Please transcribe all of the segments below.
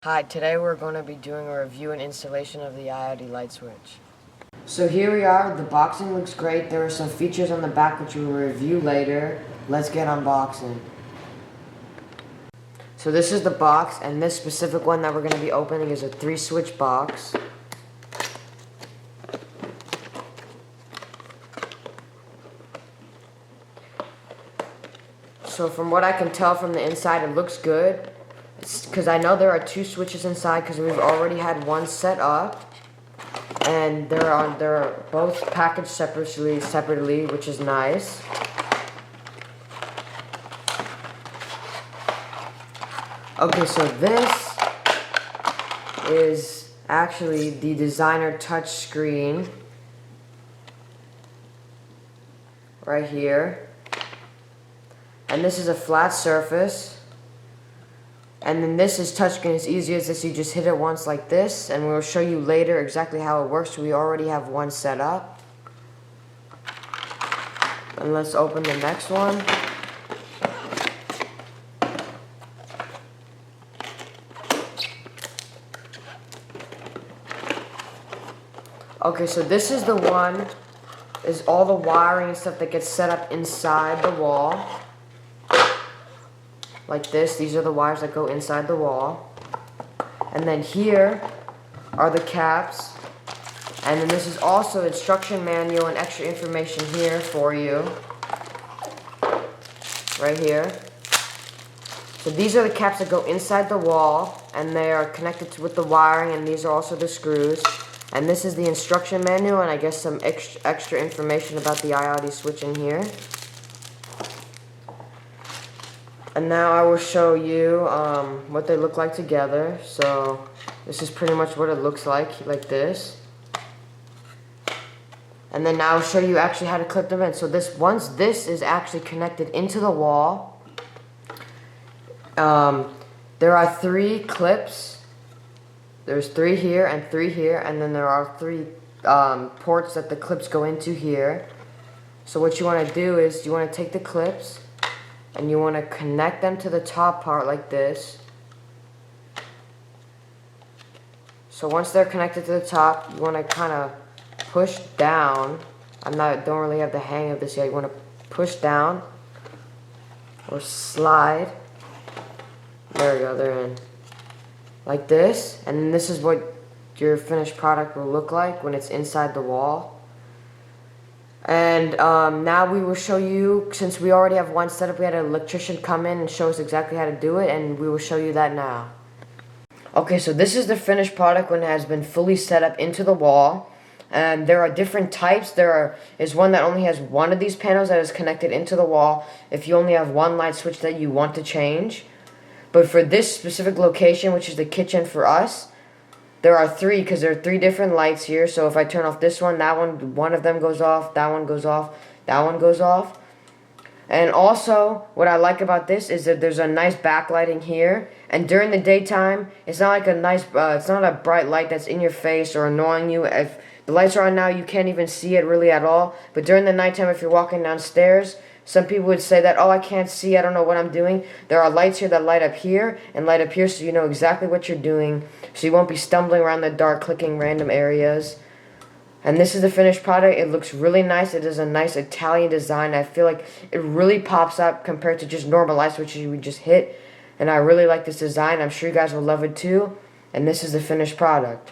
Hi, today we're going to be doing a review and installation of the IOTTY Light Switch. So here we are, the boxing looks great. There are some features on the back which we will review later. Let's get unboxing. So this is the box, and this specific one that we're going to be opening is a 3-switch box. So from what I can tell from the inside, it looks good. Because I know there are 2 switches inside because we've already had one set up, and they're both packaged separately, which is nice. Okay, so this is actually the designer touch screen right here, and this is a flat surface. And then this is touchscreen. As easy as this, you just hit it once like this, and we'll show you later exactly how it works. We already have one set up. And let's open the next one. Okay, so this is the one, is all the wiring and stuff that gets set up inside the wall. Like this, these are the wires that go inside the wall. And then here are the caps. And then this is also instruction manual and extra information here for you. Right here. So these are the caps that go inside the wall, and they are connected with the wiring, and these are also the screws. And this is the instruction manual, and I guess some extra information about the IOTTY switch in here. And now I will show you what they look like together. So this is pretty much what it looks like this. And then now I'll show you actually how to clip them in. So once this is actually connected into the wall, there are 3 clips. There's 3 here and 3 here, and then there are 3 ports that the clips go into here. So what you want to do is you want to take the clips, and you want to connect them to the top part like this. So once they're connected to the top, you want to kind of push down. Don't really have the hang of this yet. You want to push down or slide. There we go, they're in. Like this. And this is what your finished product will look like when it's inside the wall. And now we will show you, since we already have one setup, we had an electrician come in and show us exactly how to do it, and we will show you that now. Okay, so this is the finished product when it has been fully set up into the wall. And there are different types. There is one that only has one of these panels that is connected into the wall if you only have one light switch that you want to change. But for this specific location, which is the kitchen for us, there are 3, because there are 3 different lights here. So if I turn off this one, that one of them goes off, that one goes off, that one goes off. And also, what I like about this is that there's a nice backlighting here. And during the daytime, it's not like it's not a bright light that's in your face or annoying you. If the lights are on now, you can't even see it really at all. But during the nighttime, if you're walking downstairs, some people would say that, oh, I can't see, I don't know what I'm doing. There are lights here that light up here and light up here, so you know exactly what you're doing. So you won't be stumbling around the dark, clicking random areas. And this is the finished product. It looks really nice. It is a nice Italian design. I feel like it really pops up compared to just normal light switches you would just hit. And I really like this design. I'm sure you guys will love it too. And this is the finished product.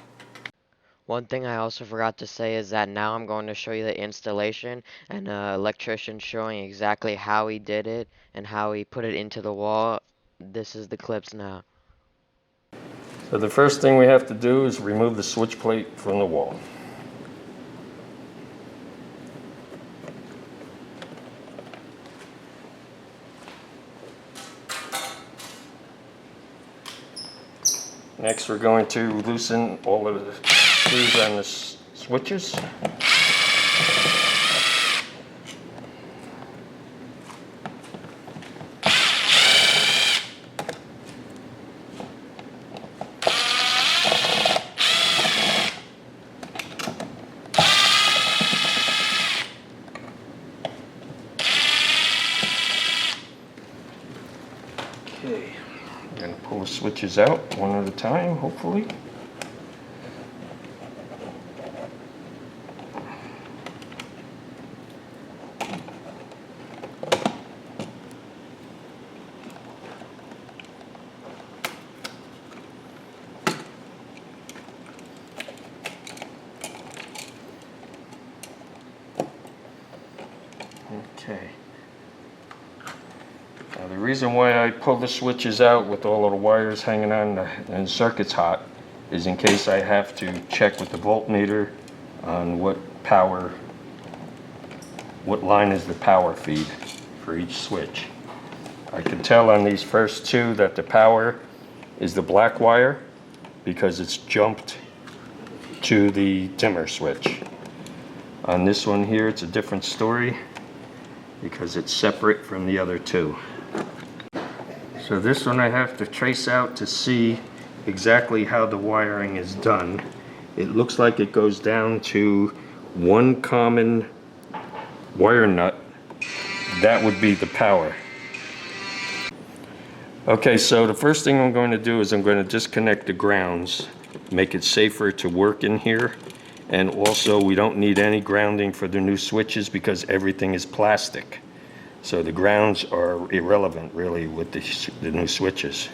One thing I also forgot to say is that now I'm going to show you the installation, and electrician showing exactly how he did it and how he put it into the wall. This is the clips now. So the first thing we have to do is remove the switch plate from the wall. Next, we're going to loosen all of the screws on the switches. Okay, I'm going to pull the switch switches out one at a time, hopefully. Okay. Now the reason why I pull the switches out with all of the wires hanging on and the circuits hot is in case I have to check with the voltmeter on what line is the power feed for each switch. I can tell on these first two that the power is the black wire because it's jumped to the dimmer switch. On this one here, it's a different story because it's separate from the other two. So this one I have to trace out to see exactly how the wiring is done. It looks like it goes down to one common wire nut. That would be the power. Okay, so the first thing I'm going to do is I'm going to disconnect the grounds, make it safer to work in here. And also we don't need any grounding for the new switches because everything is plastic. So the grounds are irrelevant really with the new switches.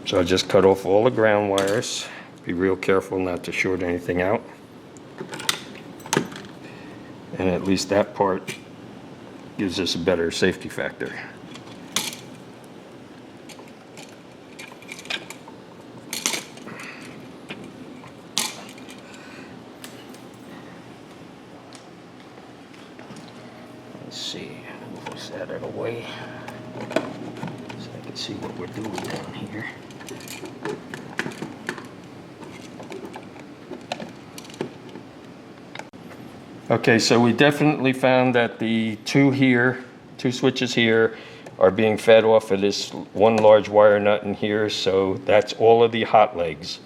So I just cut off all the ground wires. Be real careful not to short anything out. And at least that part gives us a better safety factor. Let's see, move this out of the way so I can see what we're doing down here. Okay, so we definitely found that the two switches here are being fed off of this one large wire nut in here, so that's all of the hot legs.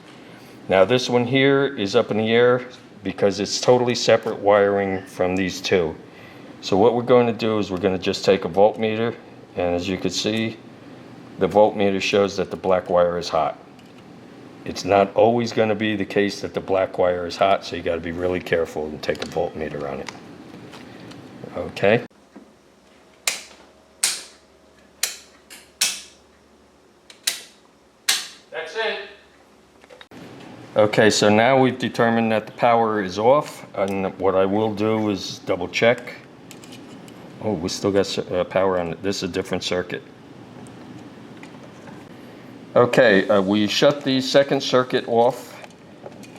Now this one here is up in the air because it's totally separate wiring from these two. So what we're going to do is we're going to just take a voltmeter, and as you can see, the voltmeter shows that the black wire is hot. It's not always going to be the case that the black wire is hot, so you got to be really careful and take a voltmeter on it. Okay. That's it. Okay, so now we've determined that the power is off, and what I will do is double check. Oh, we still got power on it. This is a different circuit. Okay, we shut the second circuit off,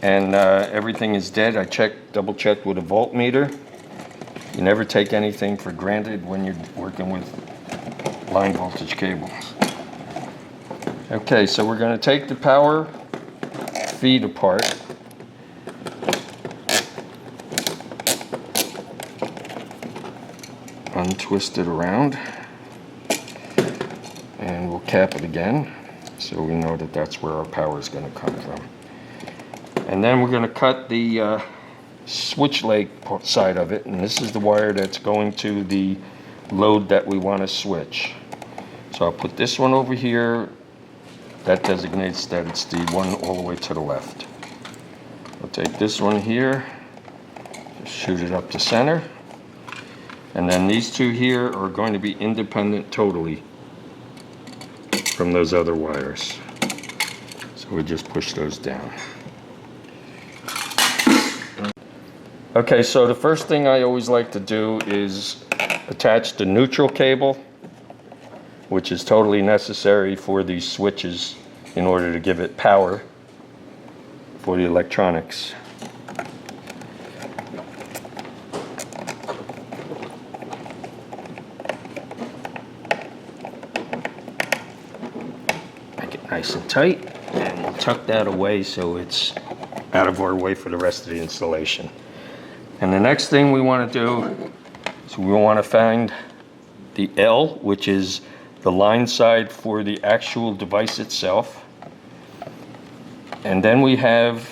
and everything is dead. I double checked with a voltmeter. You never take anything for granted when you're working with line voltage cables. Okay, so we're going to take the power feed apart. Untwist it around, and we'll cap it again so we know that that's where our power is going to come from. And then we're going to cut the switch leg side of it, and this is the wire that's going to the load that we want to switch. So I'll put this one over here. That designates that it's the one all the way to the left. I'll take this one here, just shoot it up to center. And then these two here are going to be independent totally from those other wires. So we just push those down. Okay, so the first thing I always like to do is attach the neutral cable, which is totally necessary for these switches in order to give it power for the electronics. Nice and tight, and we'll tuck that away so it's out of our way for the rest of the installation. And the next thing we want to do is we want to find the L, which is the line side for the actual device itself. And then we have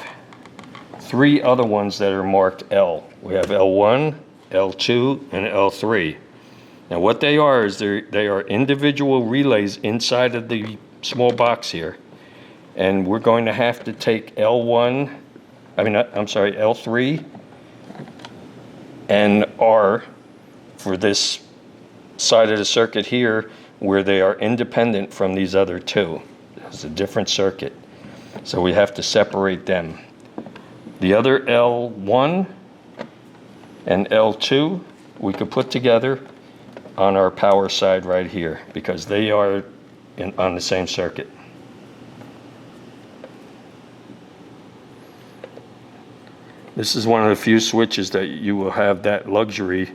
three other ones that are marked L. We have L1, L2, and L3. Now what they are is they are individual relays inside of the small box here, and we're going to have to take L3 and R for this side of the circuit here, where they are independent from these other two. It's a different circuit, so we have to separate them. The other L1 and L2 we could put together on our power side right here, because they are on the same circuit. This is one of the few switches that you will have that luxury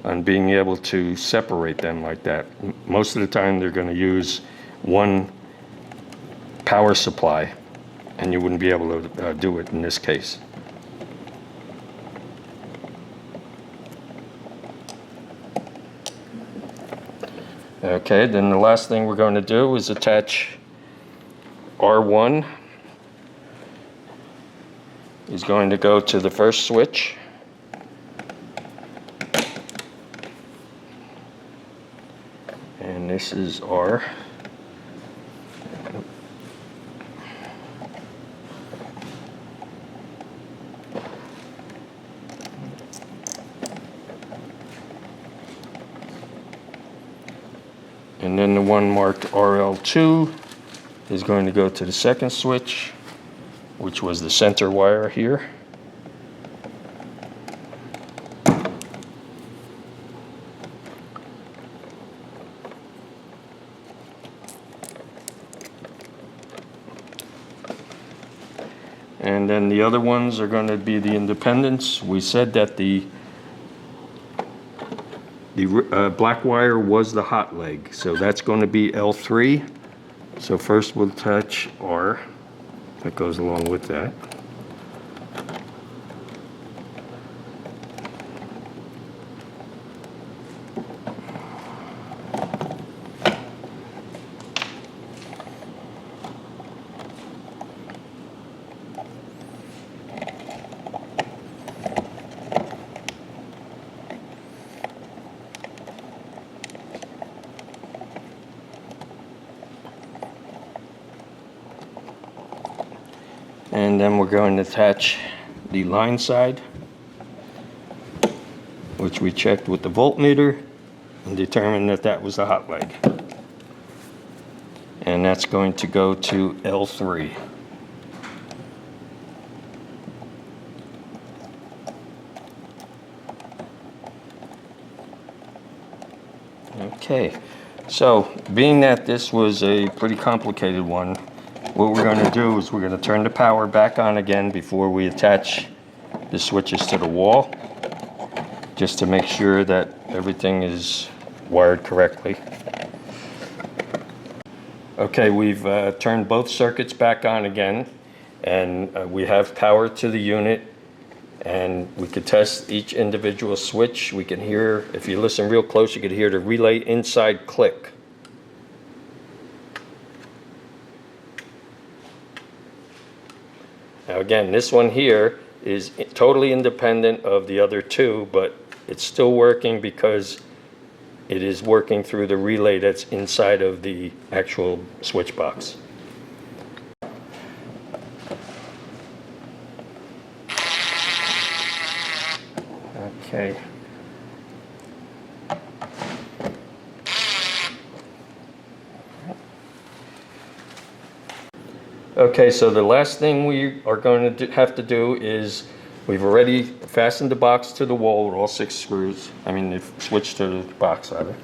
on being able to separate them like that. Most of the time they're going to use one power supply, and you wouldn't be able to do it in this case. Okay, then the last thing we're going to do is attach R1 is going to go to the first switch. And this is R. And then the one marked RL2 is going to go to the second switch, which was the center wire here. And then the other ones are going to be the independents. We said that the black wire was the hot leg, so that's going to be L3. So first we'll attach R. That goes along with that. And then we're going to attach the line side, which we checked with the voltmeter and determined that that was the hot leg. And that's going to go to L3. Okay, so being that this was a pretty complicated one, what we're going to do is we're going to turn the power back on again before we attach the switches to the wall, just to make sure that everything is wired correctly. Okay, we've turned both circuits back on again, and we have power to the unit, and we could test each individual switch. We can hear, if you listen real close, you could hear the relay inside click. Now again, this one here is totally independent of the other two, but it's still working because it is working through the relay that's inside of the actual switch box. Okay. Okay, so the last thing we are going to have to do is, we've already fastened the box to the wall with all 6 screws. I mean, the switch to the box, rather.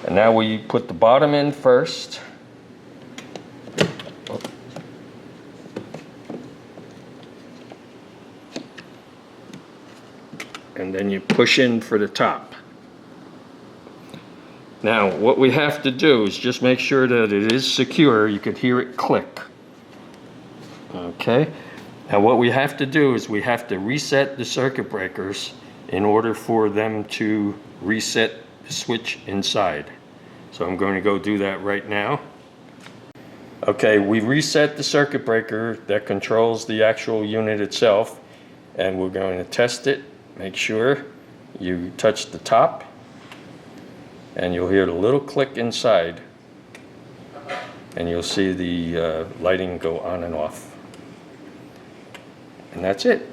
And now we put the bottom in first. And then you push in for the top. Now, what we have to do is just make sure that it is secure. You could hear it click. Okay, now what we have to do is we have to reset the circuit breakers in order for them to reset the switch inside. So I'm going to go do that right now. Okay, we reset the circuit breaker that controls the actual unit itself, and we're going to test it. Make sure you touch the top, and you'll hear the little click inside. and you'll see the lighting go on and off. And that's it.